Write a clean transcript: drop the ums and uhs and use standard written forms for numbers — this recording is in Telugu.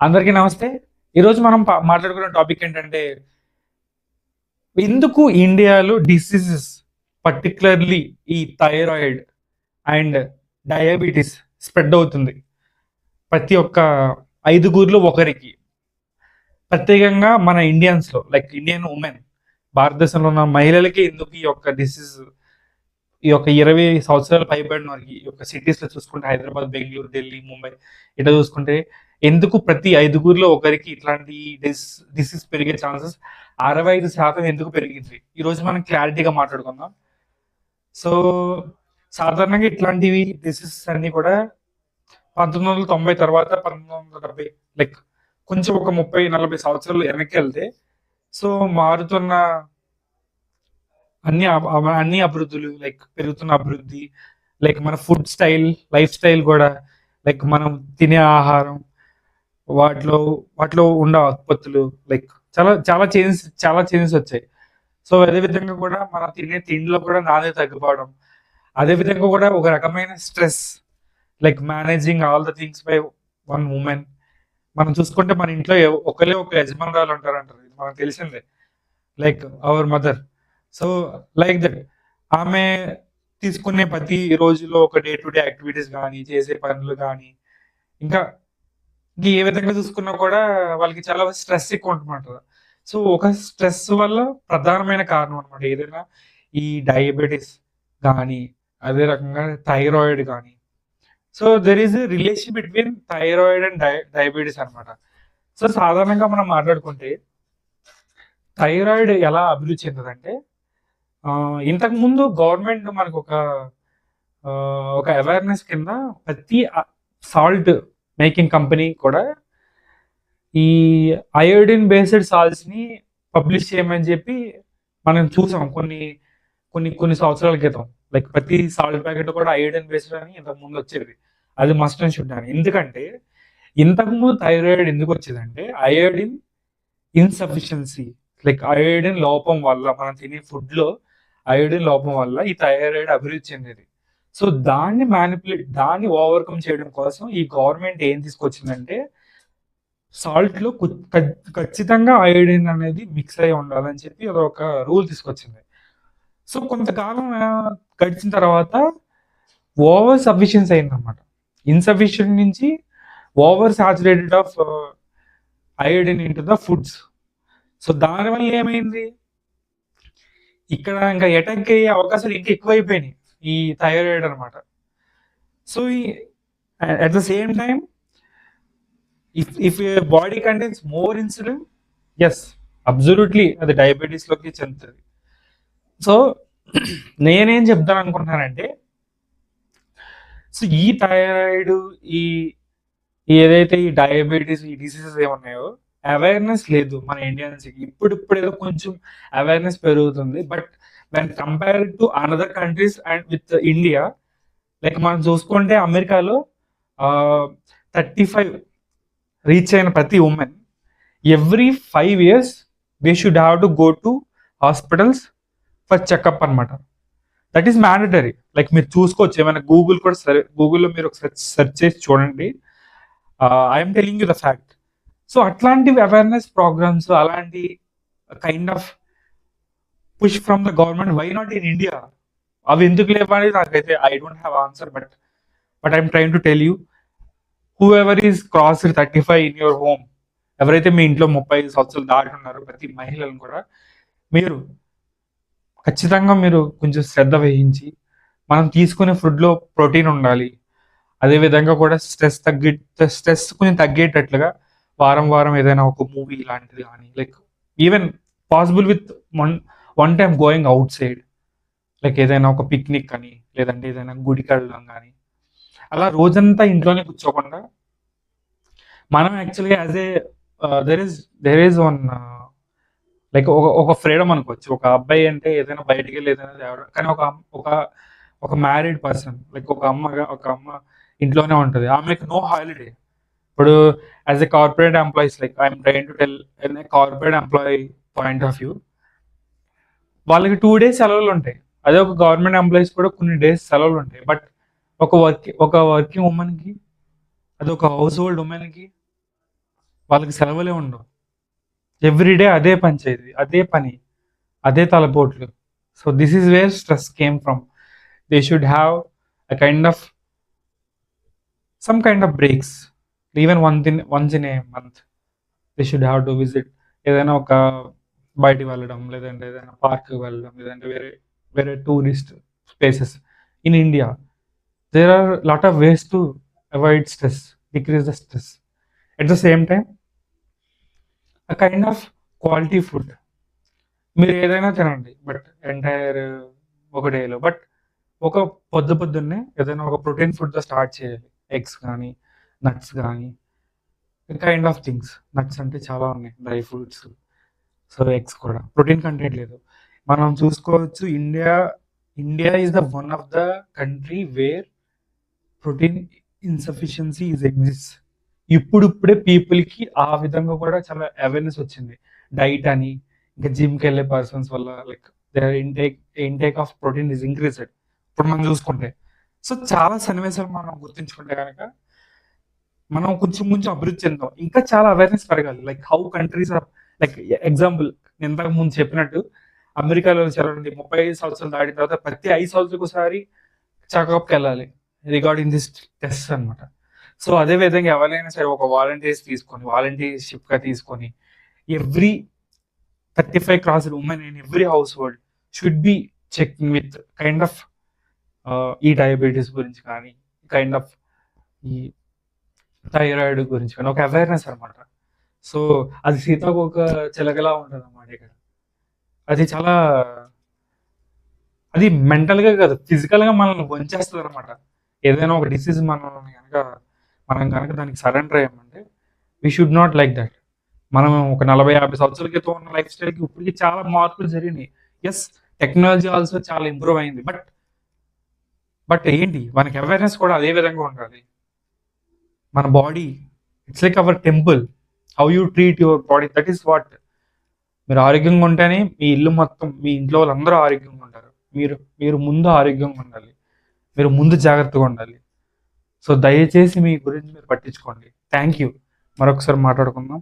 అందరికీ నమస్తే. ఈరోజు మనం మాట్లాడుకునే టాపిక్ ఏంటంటే, ఎందుకు ఇండియాలో డిసీజెస్ పర్టిక్యులర్‌లీ ఈ థైరాయిడ్ అండ్ డయాబెటిస్ స్ప్రెడ్ అవుతుంది. ప్రతి ఒక్క ఐదుగురిలో ఒకరికి. ప్రత్యేకంగా మన ఇండియన్స్‌లో లైక్ ఇండియన్ వుమెన్ భారతదేశంలో ఉన్న మహిళలకి ఎందుకు ఈ యొక్క డిసీజ్ ఈ యొక్క 20 సంవత్సరాలు పైబడిన వారికి ఈ యొక్క సిటీస్‌లో చూసుకుంటే హైదరాబాద్, బెంగుళూరు, ఢిల్లీ, ముంబై ఇట్లా చూసుకుంటే ఎందుకు ప్రతి ఐదుగురిలో ఒకరికి ఇట్లాంటి డిసీజ్ పెరిగే ఛాన్సెస్ 65% ఎందుకు పెరిగింది? ఈరోజు మనం క్లారిటీగా మాట్లాడుకుందాం. సో, సాధారణంగా ఇట్లాంటివి డిసీజెస్ అన్నీ కూడా 1990 తర్వాత 1970 లైక్ కొంచెం ఒక 30, 40 సంవత్సరాలు వెనక్కెళ్తే సో, మారుతున్న అన్ని అభివృద్ధులు లైక్ పెరుగుతున్న అభివృద్ధి, లైక్ మన ఫుడ్ స్టైల్, లైఫ్ స్టైల్ కూడా లైక్ మనం తినే ఆహారం, వాటిలో వాటిలో ఉండే ఉత్పత్తులు లైక్ చాలా చేంజెస్ వచ్చాయి. సో, అదే విధంగా కూడా మనం తినే తిండిలో కూడా నాణ్యత తగ్గిపోవడం. అదే విధంగా కూడా ఒక రకమైన stress like managing all the things by one women. మనం చూసుకుంటే మన ఇంట్లో ఒకళ్ళే ఒక యజమానురాలు ఉంటారంటారు. ఇది మనకు తెలిసిందే. Like our mother. So, like that ఆమె తీసుకునే ప్రతి రోజులో ఒక డే టు డే యాక్టివిటీస్ గానీ, చేసే పనులు గానీ, ఇంకా ఏ విధంగా చూసుకున్నా కూడా వాళ్ళకి చాలా స్ట్రెస్ ఎక్కువ ఉంటమాట. సో, ఒక స్ట్రెస్ వల్ల ప్రధానమైన కారణం అనమాట. ఏదైనా ఈ డయాబెటిస్ గానీ, అదే రకంగా థైరాయిడ్ గానీ. So, there is a relation between thyroid and diabetes అనమాట. సో, సాధారణంగా మనం మాట్లాడుకుంటే థైరాయిడ్ ఎలా అభివృద్ధి చెందదంటే ఇంతకుముందు గవర్నమెంట్ మనకొక ఒక అవేర్‌నెస్ కింద ప్రతి సాల్ట్ మేకింగ్ కంపెనీ కూడా ఈ అయోడిన్ బేస్డ్ సాల్ట్స్‌ని పబ్లిష్ చేయమని చెప్పి మనం చూసాం కొన్ని సంవత్సరాల క్రితం. లైక్ ప్రతి సాల్ట్ ప్యాకెట్ కూడా అయోడిన్ బేస్డ్ అని ఇంతకుముందు వచ్చేది. అది మస్ట్ అండ్ షుడ్ అని. ఎందుకంటే ఇంతకుముందు థైరాయిడ్ ఎందుకు వచ్చేదంటే అయోడిన్ ఇన్‌సఫిషియన్సీ లైక్ అయోడిన్ లోపం వల్ల మనం తినే ఫుడ్‌లో అయోడిన్ లోపం వల్ల ఈ థైరాయిడ్ అభివృద్ధి చెందేది. సో, దాన్ని ఓవర్‌కమ్ చేయడం కోసం ఈ గవర్నమెంట్ ఏం తీసుకొచ్చిందంటే సాల్ట్‌లో ఖచ్చితంగా అయోడిన్ అనేది మిక్స్ అయ్యి ఉండాలని చెప్పి అదొక రూల్ తీసుకొచ్చింది. సో, కొంతకాలం గడిచిన తర్వాత ఓవర్ సఫిషియన్సీ అయిందనమాట. ఇన్‌సఫిషియెంట్ నుంచి over saturated of iodine into the foods. So, దానివల్ల ఏమైంది? ఇక్కడ ఇంకా అటాక్ అయ్యే అవకాశాలు ఇంకా ఎక్కువైపోయినాయి. ఈ థైరాయిడ్ అనమాట. So, at the same time if your body contains more insulin, yes absolutely అది డయాబెటిస్‌లోకి చెందుతది. సో, నేనేం చెప్దామనుకుంటున్నానంటే, సో, ఈ థైరాయిడ్ ఈ ఏదైతే ఈ డయాబెటిస్ ఈ డిసీజెస్ ఏమున్నాయో అవేర్‌నెస్ లేదు మన ఇండియన్స్‌కి. ఇప్పుడిప్పుడు ఏదో కొంచెం అవేర్‌నెస్ పెరుగుతుంది. But when compared to another countries and with India like మనం చూసుకుంటే అమెరికాలో 35 రీచ్ అయిన ప్రతి women every 5 years they should have to go to hospitals for checkup అనమాట. That is mandatory. లైక్ మీరు చూసుకోవచ్చు ఏమైనా గూగుల్‌లో మీరు ఒక సెర్చ్ చేసి చూడండి. I'm telling you the fact. So, అట్లాంటివి అవేర్‌నెస్ ప్రోగ్రామ్స్ అలాంటి kind of push from the government why not in India? అవి ఎందుకు లేవనేది నాకైతే I don't have answer but I'm trying to tell you whoever is crossed 35 in your home, ఎవరైతే మీ ఇంట్లో 35 సంవత్సరాలు దాటి ఉన్నారో ప్రతి మహిళను కూడా మీరు ఖచ్చితంగా మీరు కొంచెం శ్రద్ధ వహించి మనం తీసుకునే ఫుడ్‌లో ప్రోటీన్ ఉండాలి. అదే విధంగా కూడా స్ట్రెస్ కొంచెం తగ్గేటట్లుగా వారం ఏదైనా ఒక మూవీ లాంటిది గానీ like even possible with one time going out side like ఏదైనా ఒక పిక్నిక్ అని లేదంటే ఏదైనా గుడికెళ్ళడం గానీ, అలా రోజంతా ఇంట్లోనే కూర్చోకుండా మనం యాక్చువల్‌గా as a there is one like ఒక ఫ్రీడమ్ అనుకోవచ్చు. ఒక అబ్బాయి అంటే ఏదైనా బయటికెళ్ళి ఏదైనా తేవడం. కానీ ఒక మ్యారీడ్ పర్సన్ లైక్ ఒక అమ్మ ఇంట్లోనే ఉంటది. ఆమెకి నో హాలిడే. ఇప్పుడు as a corporate employees like I'm trying to tell in a corporate employee point of view వాళ్ళకి 2 days సెలవులుంటాయి. అదే ఒక గవర్నమెంట్ ఎంప్లాయీస్ కూడా కొన్ని డేస్ సెలవులుంటాయి. బట్ ఒక వర్కింగ్ వుమన్‌కి అదొక హౌస్ హోల్డ్ వుమెన్‌కి వాళ్ళకి సెలవులే ఉండవు. ఎవ్రీడే అదే పంచాయతీ, అదే పని, అదే తలపోట్లు. So this is where stress came from. They should have a kind of some kind of breaks. Even once in a month they should have to visit ఏదైనా ఒక బయటికి వెళ్ళడం, లేదంటే ఏదైనా పార్క్కి వెళ్ళడం, లేదంటే వేరే వేరే tourist places in India. There are lot of ways to avoid stress, decrease the stress. At the same time a kind of quality food. మీరు ఏదైనా తినండి, బట్ ఎంటైర్ ఒక డేలో, బట్ ఒక పొద్దున్నే ఏదైనా ఒక ప్రోటీన్ ఫుడ్‌తో స్టార్ట్ చేయాలి. ఎగ్స్ గానీ, నట్స్ గానీ, కైండ్ ఆఫ్ థింగ్స్. నట్స్ అంటే చాలా ఉన్నాయి. Dry fruits. సో, ఎగ్స్ కూడా. ప్రోటీన్ కంటెంట్ లేదు. మనం చూసుకోవచ్చు India is the one of the country where protein insufficiency exists. ఇప్పుడిప్పుడే పీపుల్‌కి ఆ విధంగా కూడా చాలా అవేర్‌నెస్ వచ్చింది. డైట్ అని, ఇంకా జిమ్‌కెళ్ళే పర్సన్స్ వల్ల like their intake of protein is increased. ఇప్పుడు మనం చూసుకుంటే. సో, చాలా సన్నివేశాలు మనం గుర్తుంచుకుంటే గనక మనం కొంచెం కొంచెం అభివృద్ధి చెందాం. ఇంకా చాలా అవేర్‌నెస్ పెరగాలి. Like how countries are like example నేను ఇంతకు ముందు చెప్పినట్టు అమెరికాలో చూడండి 35 సంవత్సరాలు దాటిన తర్వాత ప్రతి 5 సంవత్సరాలకోసారి చెకప్‌కెళ్ళాలి. రిగార్డింగ్ దిస్ టెస్ట్ అన్నమాట. సో, అదే విధంగా ఎవరైనా సరే ఒక వాలంటీర్‌షిప్‌గా తీసుకొని every 35 crossed women in every house hold should be checking with kind of ఈ డయాబెటిస్ గురించి కానీ, కైండ్ ఆఫ్ ఈ థైరాయిడ్ గురించి కానీ ఒక అవేర్‌నెస్ అన్నమాట. సో, అది సీతాకోక చిలకలా ఉంటదన్నమాట ఇక్కడ. అది చాలా అది మెంటల్‌గా కాదు, ఫిజికల్‌గా మనల్ని వంచేస్తదన్నమాట. ఏదైనా ఒక డిసీజ్ మనం గనక దానికి సరెండర్ అయ్యామంటే we should not like that. మనం ఒక 40, 50 సంవత్సరాల క్రితం ఉన్న లైఫ్ స్టైల్‌కి ఇప్పటికి చాలా మార్పులు జరిగినాయి. యెస్, టెక్నాలజీ ఆల్సో చాలా ఇంప్రూవ్ అయింది. బట్ ఏంటి మనకి అవేర్‌నెస్ కూడా అదే విధంగా ఉండాలి. మన body it's like our temple. How you treat your body, that is what. మీరు ఆరోగ్యంగా ఉంటేనే మీ ఇల్లు మొత్తం, మీ ఇంట్లో వాళ్ళందరూ ఆరోగ్యంగా ఉంటారు. మీరు ముందు ఆరోగ్యంగా ఉండాలి. మీరు ముందు జాగ్రత్తగా ఉండాలి. సో, దయచేసి మీ గురించి మీరు పట్టించుకోండి. Thank you. మరొకసారి మాట్లాడుకుందాం.